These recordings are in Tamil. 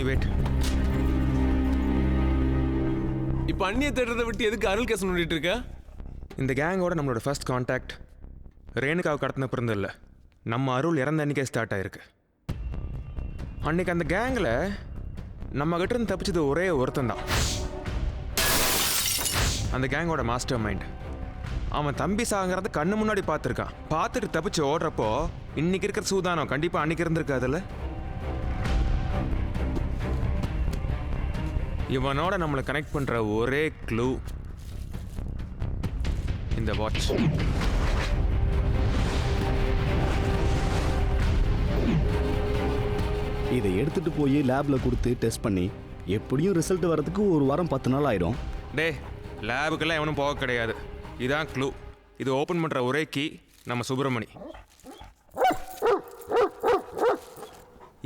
வெயிட். இப்போ அண்ணியை தேடுறதை விட்டு எதுக்கு அருள் கேஸ் நோண்டிட்டு இருக்க? இந்த கேங்கோட நம்மளோட ஃபர்ஸ்ட் கான்டாக்ட் ரேணுகாவை கடத்தின பிறந்த இல்லை, நம்ம அருள் இறந்த அன்னைக்கே ஸ்டார்ட் ஆயிருக்கு. அன்னைக்கு அந்த கேங்கில் நம்ம கிட்ட இருந்து தப்பிச்சது ஒரே ஒருத்தன் தான், அந்த கேங்கோட மாஸ்டர் மைண்ட். அவன் தம்பி சாங்கிறத கண்ணு முன்னாடி பார்த்துருக்கான். பார்த்துட்டு தப்பிச்சு ஓடுறப்போ இன்னைக்கு இருக்கிற சூதானம் கண்டிப்பாக அன்னைக்கு இருந்திருக்காதுல்ல. இவனோட நம்மளை கனெக்ட் பண்ணுற ஒரே க்ளூ இந்த வாட்ச். இதை எடுத்துட்டு போய் லேப்ல கொடுத்து டெஸ்ட் பண்ணி எப்படியும் ரிசல்ட் வரதுக்கு ஒரு வாரம் 10 நாள் ஆயிடும். டே, லேபுக்கெல்லாம் எவனும் போக கிடையாது. இதான் க்ளூ. இது ஓப்பன் பண்ணுற ஒரே கீ நம்ம சுப்பிரமணி.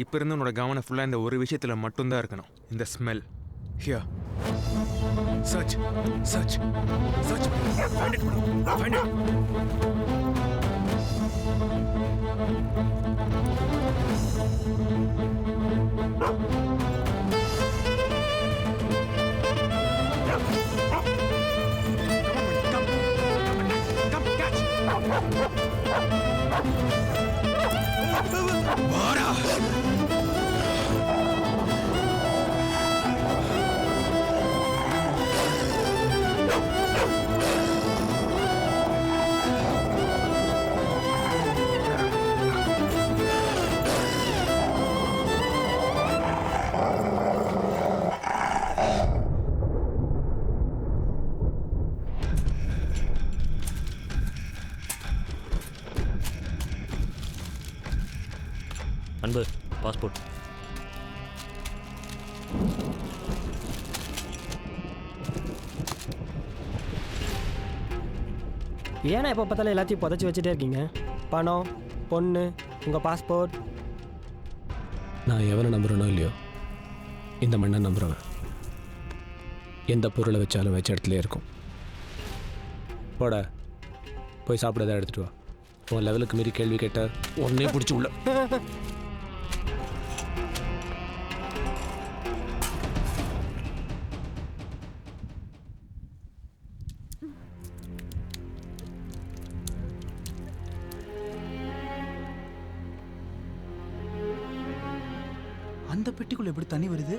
இப்போ இருந்து உன்னோட கவனம் ஃபுல்லாக இந்த ஒரு விஷயத்தில் மட்டும்தான் இருக்கணும், இந்த smell. Here search search search, find it find it. Anbu, passport. ஏன்னா எப்போ பார்த்தாலும் எல்லாத்தையும் புதைச்சி வச்சுட்டே இருக்கீங்க? பணம், பொண்ணு, உங்கள் பாஸ்போர்ட். நான் எவனை நம்புறேனோ இல்லையோ, இந்த மண்ணை நம்புறவன் எந்த பொருளை வச்சாலும் வச்ச இடத்துல இருக்கும். போட போய் சாப்பிட எடுத்துட்டு வா. உன் லெவலுக்கு மீறி கேள்வி கேட்ட ஒன்னே பிடிச்சி உள்ள. அந்த பெட்டிக்குள்ள எப்படி தண்ணி வருது?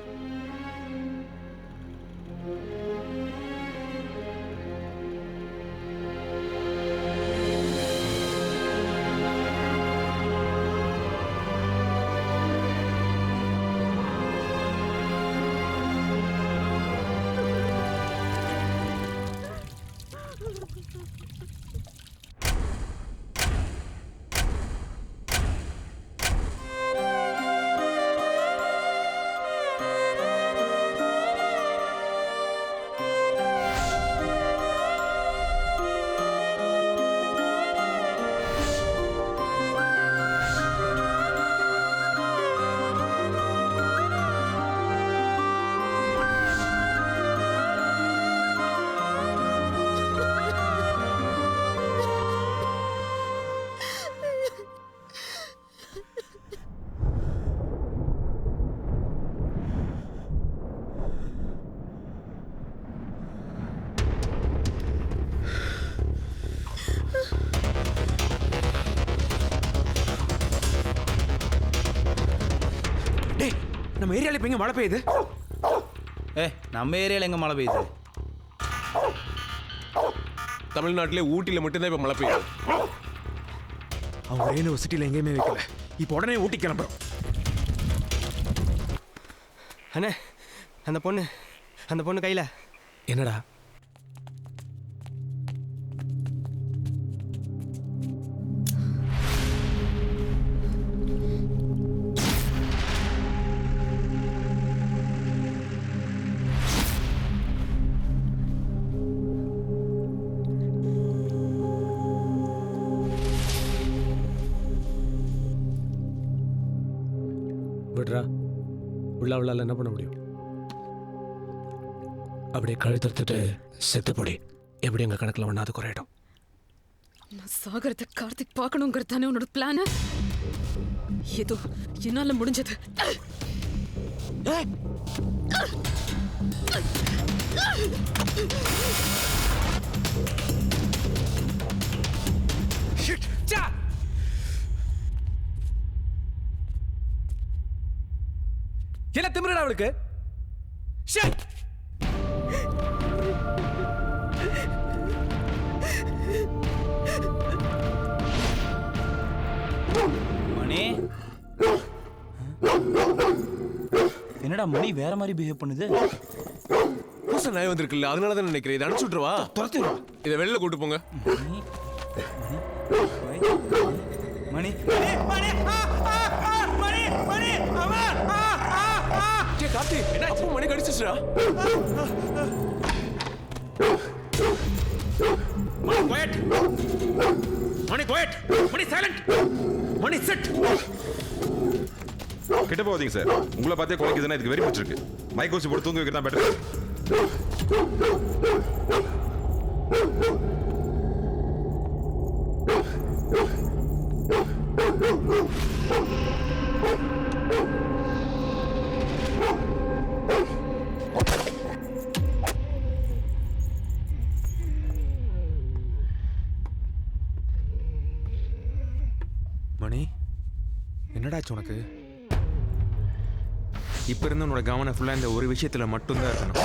நம்ம ஏரியாவில் இப்போ எங்கே மழை பெய்யுது? நம்ம ஏரியாவில் எங்கே மழை பெய்யுது? தமிழ்நாட்டிலே ஊட்டியில் மட்டும்தான் இப்போ மழை பெய்யுது. அவங்க ரேணு சிட்டியில் எங்கேயுமே வைக்கல. இப்போ உடனே ஊட்டி கிளம்புறோம். அண்ணே, அந்த பொண்ணு கையில் என்னடா? விடுறா, உள்ளாவில் என்ன பண்ண முடியும்? அப்படியே கழுத்துட்டு செத்து போடி. எப்படி எங்க கணக்கில் ஒன்றாவது குறையிடும். நான் சாகரத்தை கார்த்திக் பார்க்கணுங்கிறது தானே உன்னோட பிளான்? ஏதோ என்னால முடிஞ்சது. என்ன திமிரடா அவளுக்கு? ஷிட்! மணி என்னடா மணி வேற மாதிரி பிஹேவ் பண்ணுது. புதுசா நாய் வந்திருக்குல்ல, அதனால தான் நினைக்கிறேன். இதை அனுப்பிச்சு விட்டுருவா. துரத்திடுவா. இதை வெளில கூட்டு போங்க. மணி கார்த்தி, என்ன அப்போ மணி கடிச்சிச்சுடா. Quiet! Mani, quiet! Mani, silent! Mani, sit! கிட்ட போகாதீங்க சார். உங்களை பார்த்தே குறைக்குதுன்னா இதுக்கு வெறி பிடிச்சிருக்கு. மைக் ஊசி போட்டு தூங்க வைக்கிறது தான் பெட்டர். மணி, என்னடாச்சு உனக்கு? இப்ப இருந்து உன்னோட கவனம் ஃபுல்லா இந்த ஒரு விஷயத்துல மட்டும்தான் இருக்கணும்.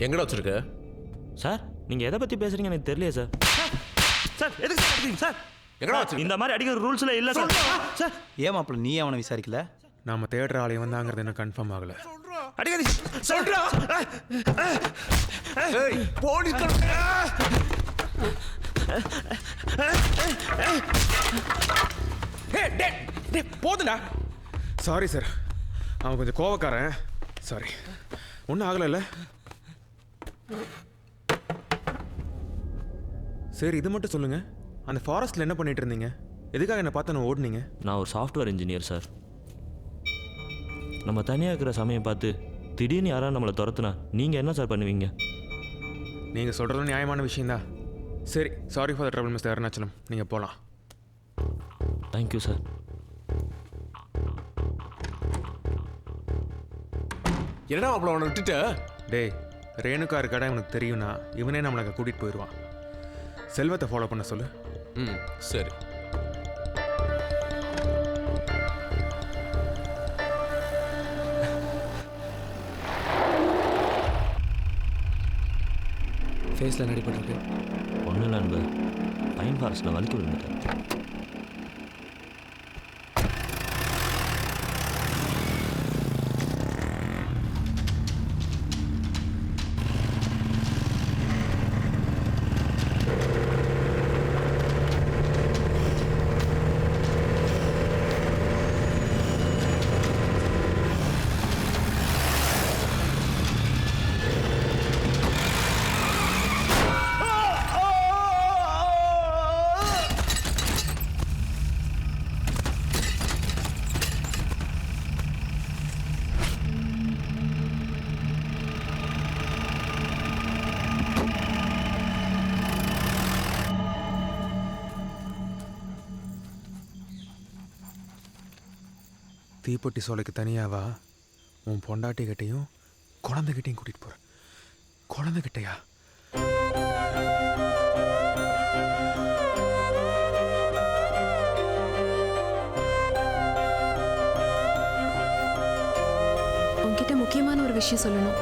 எங்கடா வச்சிருக்க? சார் நீங்க எதை பத்தி பேசுறீங்க எனக்கு தெரியல சார். சார் எதுக்கு சார் அடிக்கிறீங்க சார்? எங்கடா வச்சிருக்க? இந்த மாதிரி அடிக்கிற ரூல்ஸ்ல இல்ல சார். சார் ஏன் மாப்பிள்ள நீ அவனை விசாரிக்கல? நாம தேடுற ஆளை வந்தாங்கிறது இன்னும் கன்ஃபார்ம் ஆகல. அடிக்காதீங்க. சொல்றா. ஏய், போலீஸ் போதுடா. சாரி சார், அவன் கொஞ்சம் கோவக்காரன். சாரி, ஒன்றும் ஆகலைல்ல? சரி, இது மட்டும் சொல்லுங்க, அந்த ஃபாரஸ்ட்ல என்ன பண்ணிட்டு இருந்தீங்க? எதுக்காக என்ன பார்த்து நான் ஓடுனீங்க? நான் ஒரு சாஃப்ட்வேர் இன்ஜினியர் சார். நம்ம தனியாக இருக்கிற சமயம் பார்த்து திடீர்னு யாராவது நம்மளை துரத்துனா நீங்கள் என்ன சார் பண்ணுவீங்க? நீங்க சொல்றது நியாயமான விஷயம்தான். சரி, sorry for the trouble mister Arunachalam, நீங்க போகலாம். Thank you sir. என்னடா அப்பள அவனை விட்டுட்ட? டேய், ரேணுகா இருக்கடா இவனுக்கு தெரியும்னா இவனே நம்மளை அங்கே கூட்டிகிட்டு போயிடுவான். செல்வத்தை ஃபாலோ பண்ண சொல்லு. ம், சரி. ஃபேஸில் நடிப்பட்டிருக்கு. ஒன்றும் இல்லை அன்பு, பைன் ஃபாரஸ்ட்டில் வலிக்கு விழுந்துட்டேன். தீப்பெட்டி சோலைக்கு தனியாவா? உன் பொண்டாட்டிக்கிட்டையும் குழந்தைகிட்டையும் கூட்டிகிட்டு போகிறேன். குழந்தைகிட்டையா? உன்கிட்ட முக்கியமான ஒரு விஷயம் சொல்லணும்.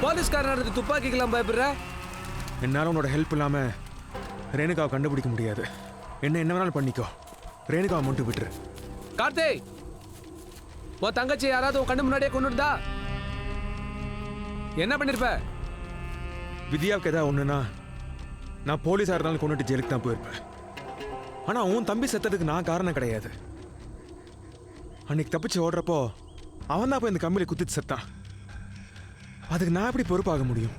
போலீஸ்காரன் துப்பாக்கிக்கெல்லாம் பயப்படுற? என்னால் உன்னோட ஹெல்ப் இல்லாமல் ரேணுகாவை கண்டுபிடிக்க முடியாது. என்ன வேணாலும் பண்ணிக்கோ, ரேணுகாவை மட்டும் விட்டுரு. கார்த்திக், உன் தங்கச்சி யாராவது உன் கண்ணு முன்னாடியே கொண்டுட்டா என்ன பண்ணிருப்ப? வித்யாவுக்கு ஏதாவது ஒன்றுனா நான் போலீஸாக இருந்தாலும் கொண்டுட்டு ஜெயிலுக்கு தான் போயிருப்பேன். ஆனால் உன் தம்பி செத்ததுக்கு நான் காரணம் கிடையாது. அன்னைக்கு தப்பிச்சு ஓடுறப்போ அவன் தான் போய் இந்த கம்பியில் குத்திட்டு செத்தான். அதுக்கு நான் எப்படி பொறுப்பாக முடியும்?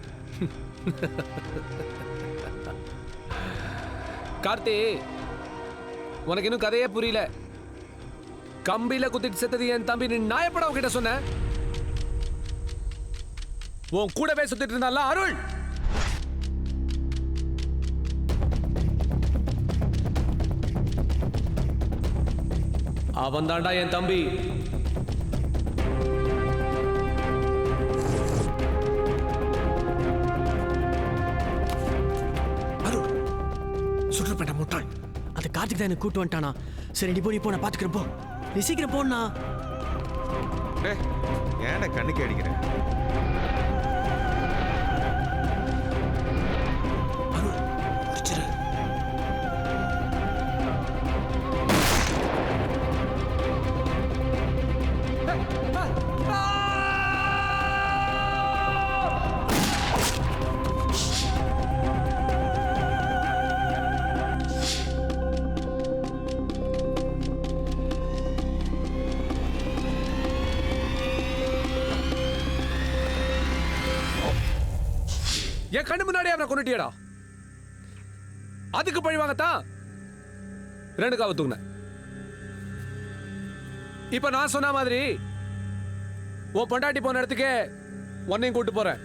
கார்த்தி, உனக்கு இன்னும் கதையே புரியல. கம்பியில குத்திட்டு செத்தது என் தம்பி, நீ நாயப்பட உன்கிட்ட சொன்ன. உன் கூடவே சுத்திட்டு இருந்தால அருள். அவன் தாண்டா என் தம்பி. சுற்றுப்பட்ட முட்டாள், அது கார்த்திக் தான் எனக்கு கூட்டு வந்துட்டானா? சரி, நீ போ, நான் பாத்துக்கிறேன். போ, நீ சீக்கிரம் போனா. ஏன்டா கண்ணுக்கு அடிக்கிறேன்? என் கண்ணு முன்னாடியே அவனை கொண்டுட்டியடா. அதுக்கு பழி வாங்கத்தான் ரேணுகாவை தூக்குன. இப்ப நான் சொன்ன மாதிரி உன் பொண்டாட்டி போன இடத்துக்கே உன்னையும் கூட்டு போறேன்.